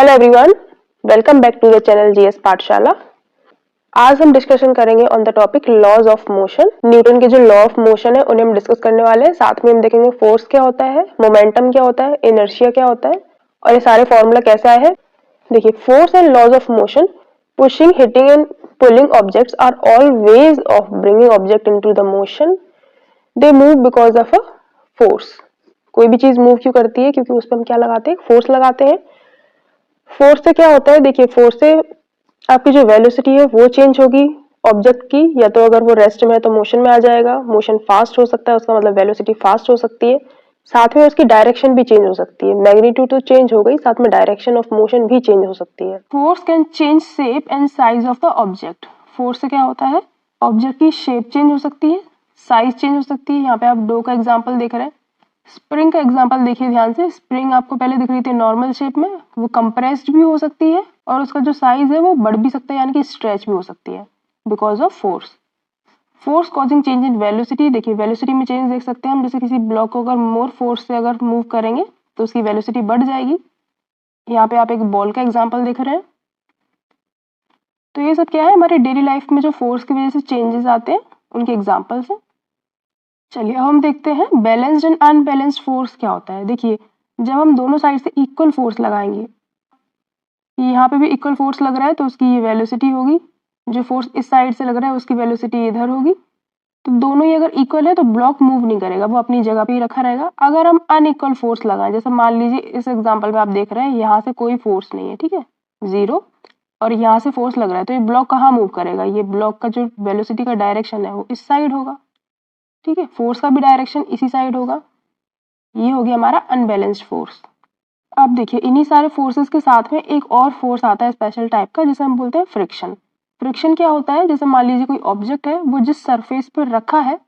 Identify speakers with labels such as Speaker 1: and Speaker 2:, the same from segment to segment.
Speaker 1: Hello everyone, welcome back to the channel GS Pathshala. आज हम discussion करेंगे on the topic laws of motion. Newton के जो law of motion है उन्हें हम डिस्कस करने वाले हैं। साथ में हम देखेंगे फोर्स क्या होता है, मोमेंटम क्या होता है, इनर्शिया क्या होता है और ये सारे फॉर्मूला कैसे आए हैं। देखिए, force and laws of motion, pushing, hitting and pulling objects are all ways of bringing object into the motion. They move because of a force. कोई भी चीज मूव क्यों करती है? क्योंकि उस पर हम क्या लगाते हैं? फोर्स लगाते हैं। फोर्स से क्या होता है? देखिए, फोर्स से आपकी जो वेलोसिटी है वो चेंज होगी ऑब्जेक्ट की, या तो अगर वो रेस्ट में है तो मोशन में आ जाएगा। मोशन फास्ट हो सकता है, उसका मतलब वेलोसिटी फास्ट हो सकती है। साथ में उसकी डायरेक्शन भी चेंज हो सकती है। मैग्नीट्यूड तो चेंज हो गई, साथ में डायरेक्शन ऑफ मोशन भी चेंज हो सकती है। Force can change shape and size of the object. Force से क्या होता है? ऑब्जेक्ट की शेप चेंज हो सकती है, साइज चेंज हो सकती है। यहाँ पे आप डो का एग्जाम्पल देख रहे हैं। स्प्रिंग का एग्जांपल देखिए ध्यान से। स्प्रिंग आपको पहले दिख रही थी नॉर्मल शेप में, वो कंप्रेस्ड भी हो सकती है और उसका जो साइज है वो बढ़ भी सकता है, यानी कि स्ट्रेच भी हो सकती है because of force. Force causing change in velocity. देखिए, वेलोसिटी में चेंज देख सकते हैं हम। जैसे किसी ब्लॉक को अगर मोर फोर्स से अगर मूव करेंगे तो उसकी वेलोसिटी बढ़ जाएगी। यहाँ पे आप एक बॉल का एग्जाम्पल देख रहे हैं। तो ये सब क्या है? हमारे डेली लाइफ में जो फोर्स की वजह से चेंजेस आते हैं उनके एग्जाम्पल्स है। चलिए अब हम देखते हैं बैलेंस्ड एंड अनबैलेंस्ड फोर्स क्या होता है। देखिए, जब हम दोनों साइड से इक्वल फोर्स लगाएंगे, यहाँ पे भी इक्वल फोर्स लग रहा है तो उसकी ये वेलोसिटी होगी। जो फोर्स इस साइड से लग रहा है उसकी वेलोसिटी इधर होगी। तो दोनों ही अगर इक्वल है तो ब्लॉक मूव नहीं करेगा, वो अपनी जगह पे ही रखा रहेगा। अगर हम अनइक्वल फोर्स लगाएं, जैसे मान लीजिए इस एग्जाम्पल में आप देख रहे हैं यहाँ से कोई फोर्स नहीं है, ठीक है, जीरो, और यहाँ से फोर्स लग रहा है, तो ये ब्लॉक कहाँ मूव करेगा? ये ब्लॉक का जो वेलोसिटी का डायरेक्शन है वो इस साइड होगा, ठीक है। फोर्स का भी डायरेक्शन इसी साइड होगा। ये हो गया हमारा अनबैलेंस्ड फोर्स। अब देखिए, इन्हीं सारे फोर्सेस के साथ में एक और फोर्स आता है स्पेशल टाइप का, जिसे हम बोलते हैं फ्रिक्शन। फ्रिक्शन क्या होता है? जैसे मान लीजिए कोई ऑब्जेक्ट है, वो जिस सरफेस पर रखा है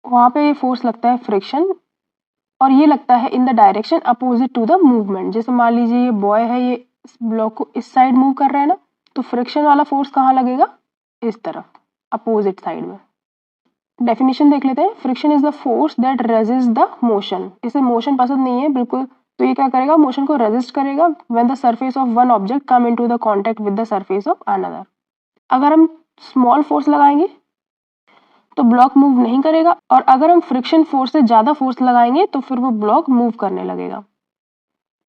Speaker 1: वहां पे ये फोर्स लगता है फ्रिक्शन, और ये लगता है in the direction opposite to the movement. जैसे मान लीजिए ये बॉय है, ये इस ब्लॉक को इस साइड मूव कर रहा है ना, तो फ्रिक्शन वाला फोर्स कहाँ लगेगा? इस तरफ, अपोजिट साइड में। डेफिनेशन देख लेते हैं। Friction is the force that resist the motion. इसे मोशन पसंद नहीं है बिल्कुल, तो ये क्या करेगा? मोशन को रेजिस्ट करेगा when the surface of one object come into the contact with the surface of another. अगर हम स्मॉल फोर्स लगाएंगे तो ब्लॉक मूव नहीं करेगा, और अगर हम फ्रिक्शन फोर्स से ज्यादा फोर्स लगाएंगे तो फिर वो ब्लॉक मूव करने लगेगा।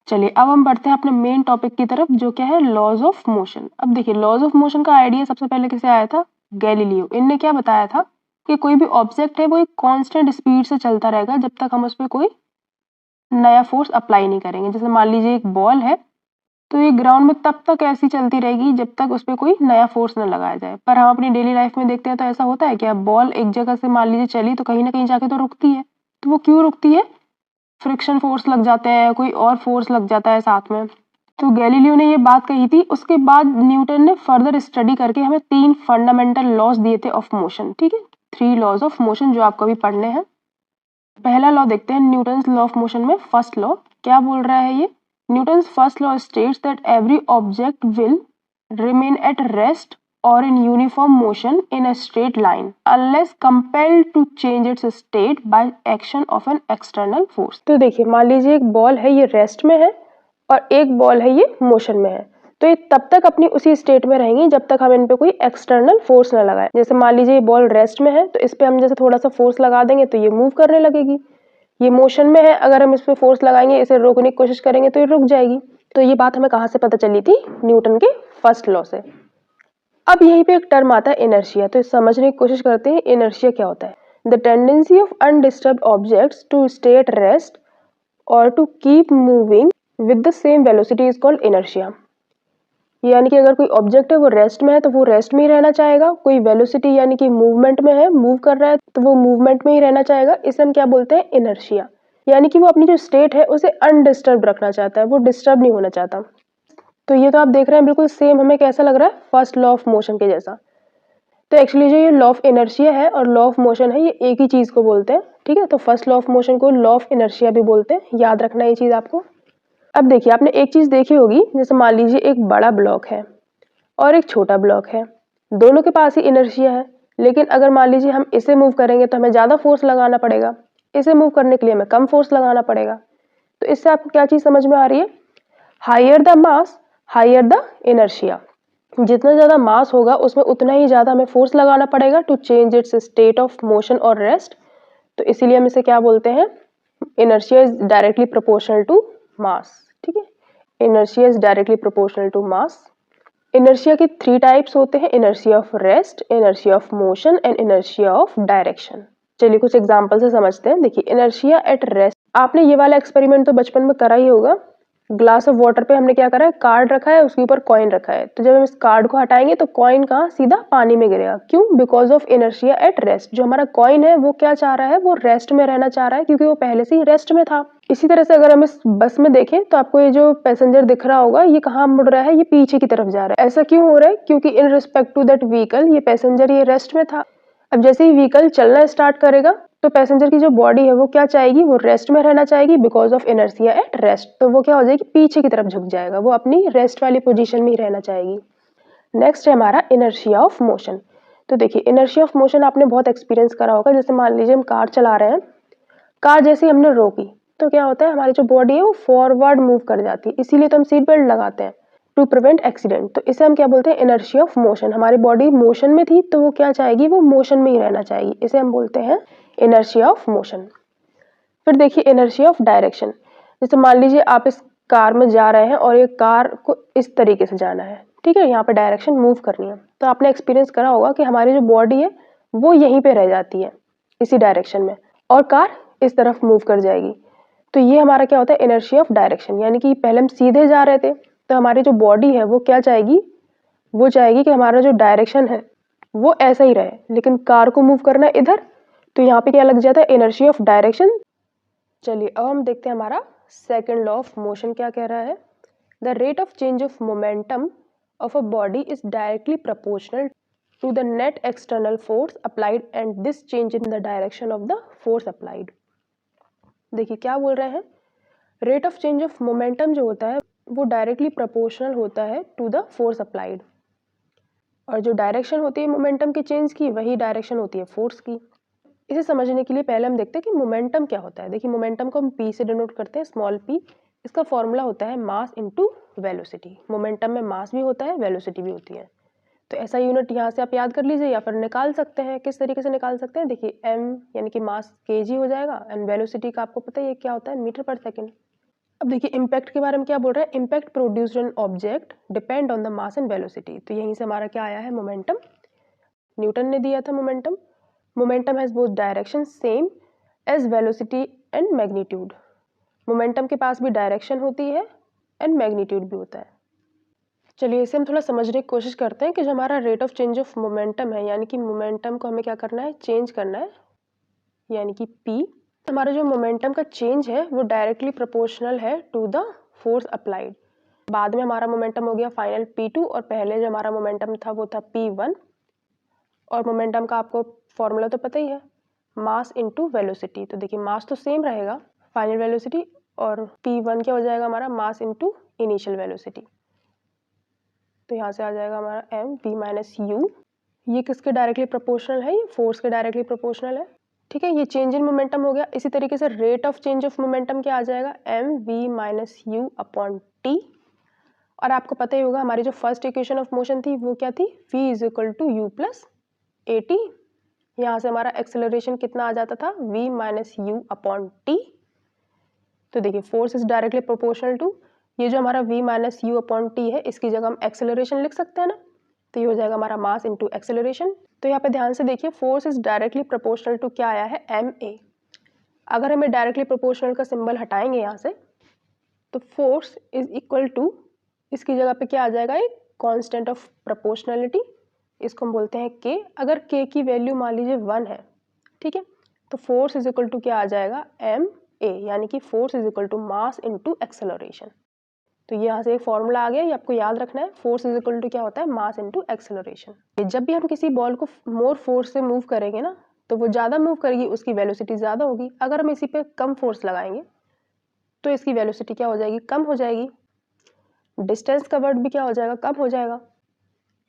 Speaker 1: चलिए अब हम बढ़ते हैं अपने मेन टॉपिक की तरफ, जो क्या है? Laws of motion. अब देखिए, लॉज ऑफ मोशन का आइडिया सबसे पहले किसे आया था? गैलीलियो। इनने क्या बताया था कि कोई भी ऑब्जेक्ट है वो एक कांस्टेंट स्पीड से चलता रहेगा जब तक हम उस पर कोई नया फोर्स अप्लाई नहीं करेंगे। जैसे मान लीजिए एक बॉल है, तो ये ग्राउंड में तब तक ऐसी चलती रहेगी जब तक उस पर कोई नया फोर्स न लगाया जाए। पर हम अपनी डेली लाइफ में देखते हैं तो ऐसा होता है कि अब बॉल एक जगह से मान लीजिए चली तो कहीं ना कहीं जाके तो रुकती है। तो वो क्यों रुकती है? फ्रिक्शन फोर्स लग जाते हैं, कोई और फोर्स लग जाता है साथ में। तो गैलीलियो ने ये बात कही थी। उसके बाद न्यूटन ने फर्दर स्टडी करके हमें 3 फंडामेंटल लॉज दिए थे ऑफ मोशन, ठीक है, 3 लॉज ऑफ मोशन जो आपको भी पढ़ने हैं। पहला लॉ देखते हैं न्यूटन्स लॉ ऑफ मोशन में। फर्स्ट लॉ क्या बोल रहा है ये? Newton's first law states that every object will remain at rest or in uniform motion in a straight line unless compelled to change its state by action of an external force। तो देखिए, मान लीजिए एक ball है, ये rest में है, और एक बॉल है ये मोशन में है। तो ये तब तक अपनी उसी स्टेट में रहेंगी जब तक हम इन पे कोई एक्सटर्नल फोर्स ना लगाए। जैसे मान लीजिए ये बॉल रेस्ट में है, तो इस पे हम जैसे थोड़ा सा फोर्स लगा देंगे तो ये मूव करने लगेगी। ये मोशन में है, अगर हम इस पे फोर्स लगाएंगे, इसे रोकने की कोशिश करेंगे तो ये रुक जाएगी। तो ये बात हमें कहाँ से पता चली थी? न्यूटन के फर्स्ट लॉ से। अब यहीं पे एक टर्म आता है इनर्शिया। तो समझने की कोशिश करते हैं इनर्शिया क्या होता है। The tendency of undisturbed objects to stay at rest और to keep moving with the same velocity is called inertia. यानी कि अगर कोई ऑब्जेक्ट है वो रेस्ट में है तो वो रेस्ट में ही रहना चाहेगा। कोई वेलोसिटी यानी कि मूवमेंट में है, मूव कर रहा है, तो वो मूवमेंट में ही रहना चाहेगा। इसे हम क्या बोलते हैं? इनर्शिया। यानी कि वो अपनी जो स्टेट है उसे अनडिस्टर्ब रखना चाहता है, वो डिस्टर्ब नहीं होना चाहता। तो ये तो आप देख रहे हैं बिल्कुल सेम हमें कैसा लग रहा है? फर्स्ट लॉ ऑफ मोशन के जैसा। तो एक्चुअली जो ये लॉ ऑफ इनर्शिया है और लॉ ऑफ मोशन है, ये एक ही चीज को बोलते हैं, ठीक है। तो फर्स्ट लॉ ऑफ मोशन को लॉ ऑफ इनर्शिया भी बोलते हैं, याद रखना ये चीज आपको। अब देखिए, आपने एक चीज देखी होगी, जैसे मान लीजिए एक बड़ा ब्लॉक है और एक छोटा ब्लॉक है, दोनों के पास ही इनर्शिया है। लेकिन अगर मान लीजिए हम इसे मूव करेंगे तो हमें ज्यादा फोर्स लगाना पड़ेगा, इसे मूव करने के लिए हमें कम फोर्स लगाना पड़ेगा। तो इससे आपको क्या चीज समझ में आ रही है? Higher the mass higher the inertia, जितना ज़्यादा मास होगा उसमें उतना ही ज़्यादा हमें फोर्स लगाना पड़ेगा to change its state of motion और रेस्ट। तो इसीलिए हम इसे क्या बोलते हैं, inertia is directly proportional to mass. ठीक है, inertia is directly proportional to mass. Inertia के 3 टाइप्स होते हैं, inertia of rest, inertia of motion and inertia of direction. चलिए कुछ एग्जांपल से समझते हैं। देखिए, इनर्शिया एट रेस्ट, आपने ये वाला एक्सपेरिमेंट तो बचपन में करा ही होगा। ग्लास ऑफ वाटर पे हमने क्या करा है, कार्ड रखा है, उसके ऊपर कॉइन रखा है। तो जब हम इस कार्ड को हटाएंगे तो कॉइन कहाँ, सीधा पानी में गिरेगा। क्यों? Because of inertia at rest. जो हमारा कॉइन है वो क्या चाह रहा है, वो रेस्ट में रहना चाह रहा है, क्योंकि वो पहले से ही रेस्ट में था। इसी तरह से अगर हम इस बस में देखें तो आपको ये जो पैसेंजर दिख रहा होगा, ये कहाँ मुड़ रहा है, ये पीछे की तरफ जा रहा है। ऐसा क्यों हो रहा है? क्योंकि in respect to that vehicle ये पैसेंजर ये रेस्ट में था। अब जैसे ही व्हीकल चलना स्टार्ट करेगा तो पैसेंजर की जो बॉडी है वो क्या चाहेगी, वो रेस्ट में रहना चाहेगी because of inertia at rest. तो वो क्या हो जाएगी, पीछे की तरफ झुक जाएगा, वो अपनी रेस्ट वाली पोजीशन में ही रहना चाहेगी। नेक्स्ट है हमारा इनर्शिया ऑफ मोशन। तो देखिए, इनर्शिया ऑफ मोशन आपने बहुत एक्सपीरियंस करा होगा। जैसे मान लीजिए हम कार चला रहे हैं, कार जैसे ही हमने रोकी तो क्या होता है, हमारी जो बॉडी है वो फॉरवर्ड मूव कर जाती है। इसीलिए तो हम सीट बेल्ट लगाते हैं, टू प्रिवेंट एक्सीडेंट। तो इसे हम क्या बोलते हैं, इनर्शिया ऑफ मोशन। हमारी बॉडी मोशन में थी तो वो क्या चाहेगी, वो मोशन में ही रहना चाहेगी। इसे हम बोलते हैं इनर्शिया ऑफ मोशन। फिर देखिए इनर्शिया ऑफ डायरेक्शन। जैसे मान लीजिए आप इस कार में जा रहे हैं और ये कार को इस तरीके से जाना है, ठीक है, यहाँ पे डायरेक्शन मूव करनी है। तो आपने एक्सपीरियंस करा होगा कि हमारी जो बॉडी है वो यहीं पे रह जाती है इसी डायरेक्शन में, और कार इस तरफ मूव कर जाएगी। तो ये हमारा क्या होता है, इनर्शिया ऑफ डायरेक्शन। यानी कि पहले हम सीधे जा रहे थे तो हमारी जो बॉडी है वो क्या चाहेगी, वो चाहेगी कि हमारा जो डायरेक्शन है वो ऐसा ही रहे, लेकिन कार को मूव करना है इधर, तो यहाँ पे क्या लग जाता है, इनर्शिया ऑफ डायरेक्शन। चलिए अब हम देखते हैं हमारा सेकंड लॉ ऑफ मोशन क्या कह रहा है। The rate of change of momentum of a body is directly proportional to the net external force applied and this change in the direction of the force applied. देखिए क्या बोल रहे हैं, rate of change of momentum जो होता है वो directly proportional होता है टू द फोर्स अप्लाइड, और जो डायरेक्शन होती है मोमेंटम के चेंज की वही डायरेक्शन होती है फोर्स की। इसे समझने के लिए पहले हम देखते हैं कि मोमेंटम क्या होता है। देखिए मोमेंटम को हम पी से डिनोट करते हैं, स्मॉल पी। इसका फॉर्मूला होता है मास इनटू वेलोसिटी। मोमेंटम में मास भी होता है, वेलोसिटी भी होती है। तो ऐसा यूनिट यहाँ से आप याद कर लीजिए या फिर निकाल सकते हैं। किस तरीके से निकाल सकते हैं, देखिए m यानी कि मास kg हो जाएगा, एंड वेलोसिटी का आपको पता ही है क्या होता है, मीटर पर सेकेंड। अब देखिए इम्पैक्ट के बारे में क्या बोल रहे हैं, impact produced an object depend on the mass and velocity. तो यहीं से हमारा क्या आया है, मोमेंटम। न्यूटन ने दिया था momentum. Momentum has both direction same as velocity and magnitude. Momentum के पास भी डायरेक्शन होती है एंड मैग्नीट्यूड भी होता है। चलिए इसे हम थोड़ा समझने की कोशिश करते हैं कि जो हमारा rate of change of momentum है, यानी कि मोमेंटम को हमें क्या करना है, चेंज करना है, यानी कि p। हमारा जो मोमेंटम का चेंज है वो डायरेक्टली प्रोपोर्शनल है टू द फोर्स अप्लाइड। बाद में हमारा मोमेंटम हो गया फाइनल p2, और पहले जो हमारा मोमेंटम था वो था p1। और मोमेंटम का आपको फॉर्मूला तो पता ही है, मास इनटू वेलोसिटी। तो देखिए मास तो सेम रहेगा, फाइनल वेलोसिटी, और p1 क्या हो जाएगा हमारा, मास इनटू इनिशियल वेलोसिटी। तो यहाँ से आ जाएगा हमारा m v माइनस u। ये किसके डायरेक्टली प्रोपोर्शनल है, ये फोर्स के डायरेक्टली प्रोपोर्शनल है। ठीक है, ये चेंज इन मोमेंटम हो गया। इसी तरीके से rate of change of momentum क्या आ जाएगा, m v minus u upon t। और आपको पता ही होगा हमारी जो फर्स्ट इक्वेशन ऑफ मोशन थी वो क्या थी, v is equal to u plus a t. यहाँ से हमारा एक्सेलरेशन कितना आ जाता था, v minus you upon t. तो देखिए force is directly proportional to, ये जो हमारा v minus you upon t है इसकी जगह हम एक्सेलरेशन लिख सकते हैं ना, तो ये हो जाएगा हमारा मास इनटू एक्सेलरेशन। तो यहाँ पे ध्यान से देखिए, force is directly proportional to क्या आया है, ma। अगर हमें डायरेक्टली प्रोपोर्शनल का सिंबल हटाएंगे यहाँ से, तो फोर्स इज इक्वल टू, इसकी जगह पे क्या आ जाएगा, एक कांस्टेंट ऑफ प्रोपोर्शनलिटी, इसको हम बोलते हैं k। अगर k की वैल्यू मान लीजिए 1 है, ठीक है, तो फोर्स इज इक्वल टू क्या आ जाएगा, ma, यानी कि force is equal to mass into acceleration. तो यहाँ से एक फॉर्मूला आ गया, ये आपको याद रखना है, फोर्स इज इक्वल टू क्या होता है, मास इनटू एक्सेलरेशन। जब भी हम किसी बॉल को मोर फोर्स से मूव करेंगे ना, तो वो ज़्यादा मूव करेगी, उसकी वेलोसिटी ज़्यादा होगी। अगर हम इसी पे कम फोर्स लगाएंगे तो इसकी वेलोसिटी क्या हो जाएगी, कम हो जाएगी। डिस्टेंस कवर्ड भी क्या हो जाएगा, कम हो जाएगा।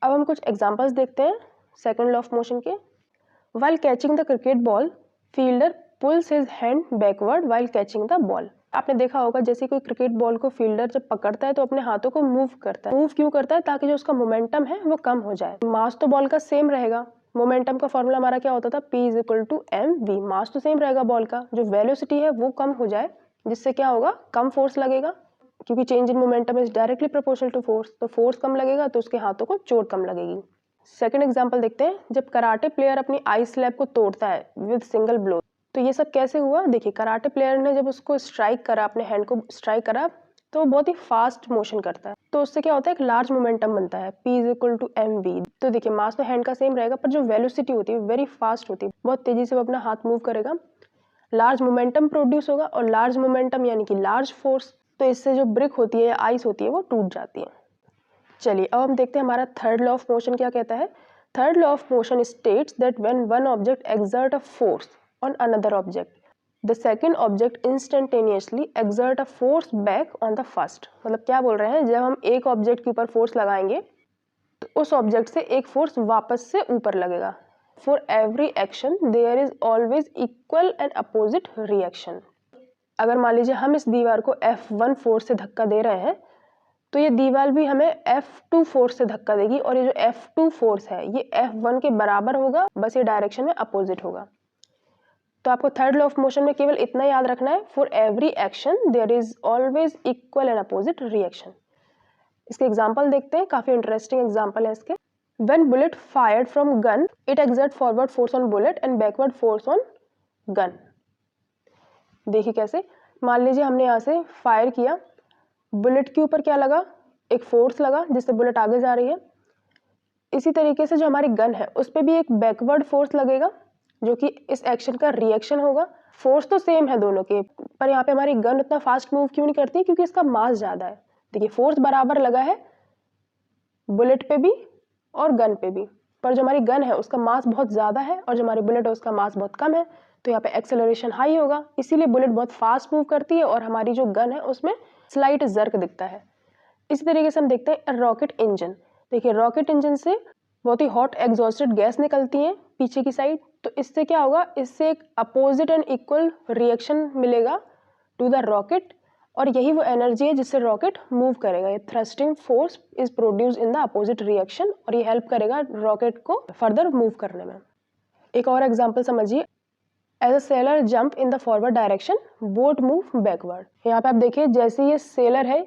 Speaker 1: अब हम कुछ एग्जाम्पल्स देखते हैं सेकेंड लॉ ऑफ मोशन के। While catching the cricket ball, fielder pulls his hand backward while catching the ball. आपने देखा होगा जैसे कोई क्रिकेट बॉल को फील्डर जब पकड़ता है तो अपने हाथों को मूव करता है। मूव क्यों करता है? ताकि जो उसका मोमेंटम है वो कम हो जाए। मास तो बॉल का सेम रहेगा। मोमेंटम का फॉर्मूला हमारा क्या होता था? P is equal to mv। Mass तो सेम रहेगा बॉल का, जो वेलोसिटी है वो कम हो जाए, जिससे क्या होगा? कम फोर्स लगेगा, क्योंकि change in momentum is directly proportional to force. तो फोर्स कम लगेगा तो उसके हाथों को चोट कम लगेगी। सेकेंड एग्जाम्पल देखते हैं। जब कराटे प्लेयर अपनी आइस स्लैब को तोड़ता है विद सिंगल ब्लो, तो ये सब कैसे हुआ? देखिए, कराटे प्लेयर ने जब उसको स्ट्राइक करा, अपने हैंड को स्ट्राइक करा, तो बहुत ही फास्ट मोशन करता है, तो उससे क्या होता है? एक लार्ज मोमेंटम बनता है, P is equal to mv। तो देखिए, मास तो हैंड का सेम रहेगा, पर जो वेलोसिटी होती है वेरी फास्ट होती है, बहुत तेजी से वो अपना हाथ मूव करेगा, लार्ज मोमेंटम प्रोड्यूस होगा, और लार्ज मोमेंटम यानी कि लार्ज फोर्स, तो इससे जो ब्रिक होती है या आइस होती है वो टूट जाती है। चलिए अब हम देखते हैं हमारा थर्ड लॉ ऑफ मोशन क्या कहता है। Third law of motion states that when one object exert a force on another object, the second object instantaneously exert a force back on the first. मतलब क्या बोल रहे हैं? जब हम एक ऑब्जेक्ट के ऊपर फोर्स लगाएंगे तो उस ऑब्जेक्ट से एक फोर्स वापस से ऊपर लगेगा। For every action there is always equal and opposite reaction. अगर मान लीजिए हम इस दीवार को F1 फोर्स से धक्का दे रहे हैं, तो ये दीवार भी हमें F2 फोर्स से धक्का देगी, और ये जो F2 फोर्स है ये F1 के बराबर होगा, बस ये डायरेक्शन में अपोजिट होगा। तो आपको थर्ड लॉ ऑफ मोशन में केवल इतना याद रखना है, for every action there is always equal and opposite reaction. इसके एग्जाम्पल देखते हैं, काफी इंटरेस्टिंग एग्जाम्पल है इसके। When bullet fired from gun, it exert forward force on bullet and backward force on gun। देखिए कैसे, मान लीजिए हमने यहाँ से फायर किया, बुलेट के ऊपर क्या लगा? एक फोर्स लगा जिससे बुलेट आगे जा रही है। इसी तरीके से जो हमारी गन है उस पर भी एक बैकवर्ड फोर्स लगेगा, जो कि इस एक्शन का रिएक्शन होगा। फोर्स तो सेम है दोनों के, पर यहाँ पे हमारी गन उतना फास्ट मूव क्यों नहीं करती? क्योंकि इसका मास ज्यादा है। देखिए, फोर्स बराबर लगा है बुलेट पे भी और गन पे भी, पर जो हमारी गन है उसका मास बहुत ज्यादा है, और जो हमारी बुलेट है उसका मास बहुत कम है, तो यहाँ पे एक्सेलरेशन हाई होगा, इसीलिए बुलेट बहुत फास्ट मूव करती है, और हमारी जो गन है उसमें स्लाइट जर्क दिखता है। इसी तरीके से हम देखते हैं रॉकेट इंजन। देखिए, रॉकेट इंजन से बहुत ही हॉट एग्जॉस्टेड गैस निकलती है पीछे की साइड, तो इससे क्या होगा? इससे एक अपोजिट एंड इक्वल रिएक्शन मिलेगा टू द रॉकेट, और यही वो एनर्जी है जिससे रॉकेट मूव करेगा। ये thrusting force is produce in the opposite reaction, और ये हेल्प करेगा रॉकेट को फर्दर मूव करने में। एक और एग्जांपल समझिए। As a sailor jump in the forward direction, boat move backward. यहाँ पे आप देखिए, जैसे ये सेलर है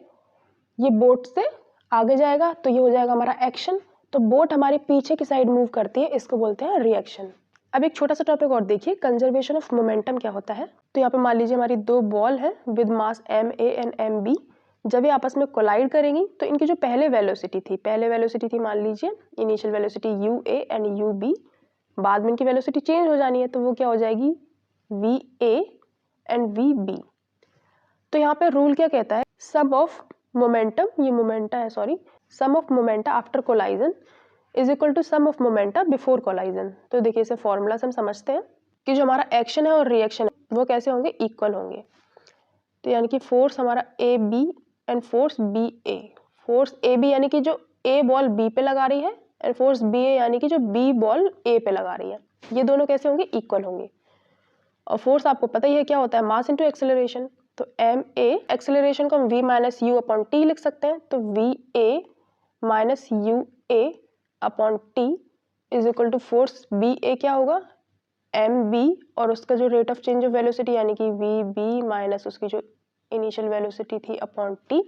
Speaker 1: ये बोट से आगे जाएगा तो ये हो जाएगा हमारा एक्शन, तो बोट हमारे पीछे की साइड मूव करती है, इसको बोलते हैं रिएक्शन। अब एक छोटा सा टॉपिक और देखिए, कंजर्वेशन ऑफ मोमेंटम क्या होता है। तो यहाँ पे मान लीजिए हमारी दो बॉल है with mass ma and mb। जब ये आपस में कोलाइड करेंगी तो इनकी जो पहले वेलोसिटी थी मान लीजिए initial velocity ua and ub, बाद में इनकी वेलोसिटी चेंज हो जानी है, तो वो क्या हो जाएगी? va and vb। तो यहाँ पे रूल क्या कहता है? सम ऑफ मोमेंटम, ये मोमेंटा है sorry, sum of momenta after collision is equal to sum of momenta before collision. तो देखिए, इसे फॉर्मूला से हम समझते हैं कि जो हमारा एक्शन है और रिएक्शन है वो कैसे होंगे? इक्वल होंगे। तो यानी कि फोर्स हमारा A B and force B A. Force A B यानी कि जो ए बॉल बी पे लगा रही है, एंड फोर्स बी ए यानी कि जो बी बॉल ए पे लगा रही है, ये दोनों कैसे होंगे? इक्वल होंगे। और फोर्स आपको पता ही है क्या होता है? Mass into acceleration. तो एम ए, एक्सेलरेशन को हम v minus you upon T लिख सकते हैं, तो V A minus U A upon T is equal to force B A क्या होगा? एम बी, और उसका जो rate of change of velocity यानी कि वी बी माइनस उसकी जो इनिशियल वेलोसिटी थी अपॉन टी।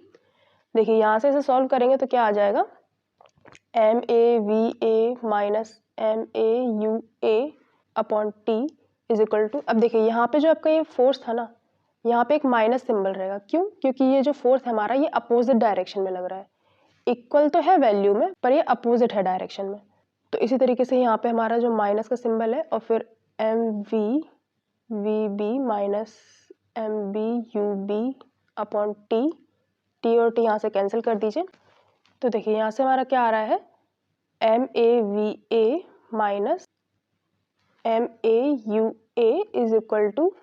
Speaker 1: देखिए, यहाँ से इसे सॉल्व करेंगे तो क्या आ जाएगा? M A v A minus m A u A upon T is equal to, अब देखिए यहाँ पे जो आपका ये फोर्स था ना, यहाँ पे एक माइनस सिंबल रहेगा। क्यों? क्योंकि ये जो फोर्स है हमारा ये अपोजिट डायरेक्शन में लग रहा है। इक्वल तो है वैल्यू में, पर ये अपोजिट है डायरेक्शन में, तो इसी तरीके से यहाँ पे हमारा जो माइनस का सिंबल है, और फिर m v B minus m B u B upon t, t और टी यहाँ से कैंसिल कर दीजिए। तो देखिए यहाँ से हमारा क्या आ रहा है? M A v A minus m A u A is equal to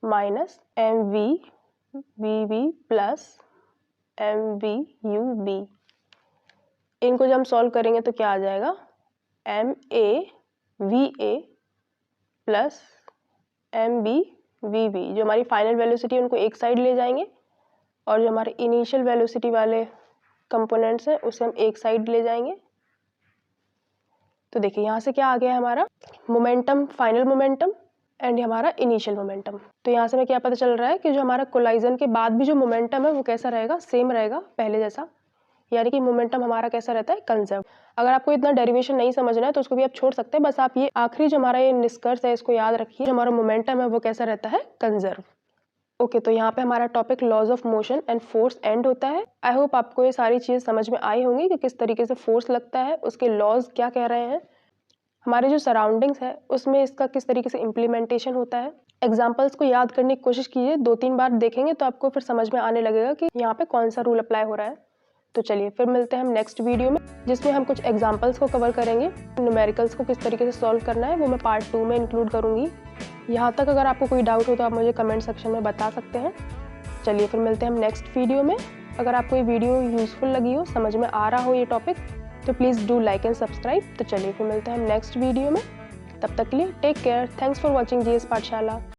Speaker 1: minus m v B plus m v u B. इनको जब हम सॉल्व करेंगे तो क्या आ जाएगा? M A v A plus m B v जो हमारी फाइनल वेलोसिटी है उनको एक साइड ले जाएंगे और जो हमारे इनिशियल वेलोसिटी वाले कंपोनेंट्स हैं उसे हम एक साइड ले जाएंगे। तो देखिए यहाँ से क्या आ गया है हमारा मोमेंटम, फाइनल मोमेंटम एंड हमारा इनिशियल मोमेंटम। तो यहाँ से हमें क्या पता चल रहा है कि जो हमारा कोलाइजन के बाद भी जो मोमेंटम है वो कैसा रहेगा, सेम रहेगा पहले जैसा, यानी कि मोमेंटम हमारा कैसा रहता है, कंजर्व। अगर आपको इतना डेरिवेशन नहीं समझना है तो उसको भी आप छोड़ सकते हैं, बस आप ये आखिरी जो हमारा ये निष्कर्ष है इसको याद रखिए, जो हमारा मोमेंटम है वो कैसा रहता है, कंजर्व। ओके, तो यहाँ पे हमारा topic laws of motion and force end होता है। आई होप आपको ये सारी चीज़ समझ में आई होंगी कि किस तरीके से फोर्स लगता है, उसके लॉज क्या कह रहे हैं, हमारे जो सराउंडिंग्स है उसमें इसका किस तरीके से इम्प्लीमेंटेशन होता है। एग्जाम्पल्स को याद करने की कोशिश कीजिए, 2-3 बार देखेंगे तो आपको फिर समझ में आने लगेगा कि यहाँ पे कौन सा रूल अप्लाई हो रहा है। तो चलिए फिर मिलते हैं हम नेक्स्ट वीडियो में, जिसमें हम कुछ एग्जाम्पल्स को कवर करेंगे। न्यूमेरिकल्स को किस तरीके से सॉल्व करना है वो मैं पार्ट 2 में इंक्लूड करूँगी। यहाँ तक अगर आपको कोई डाउट हो तो आप मुझे कमेंट सेक्शन में बता सकते हैं। चलिए फिर मिलते हैं हम नेक्स्ट वीडियो में। अगर आपको ये वीडियो यूजफुल लगी हो, समझ में आ रहा हो ये टॉपिक, तो please do like and subscribe. तो चलिए फिर मिलते हैं हम नेक्स्ट वीडियो में, तब तक के लिए take care. Thanks for watching GS पाठशाला।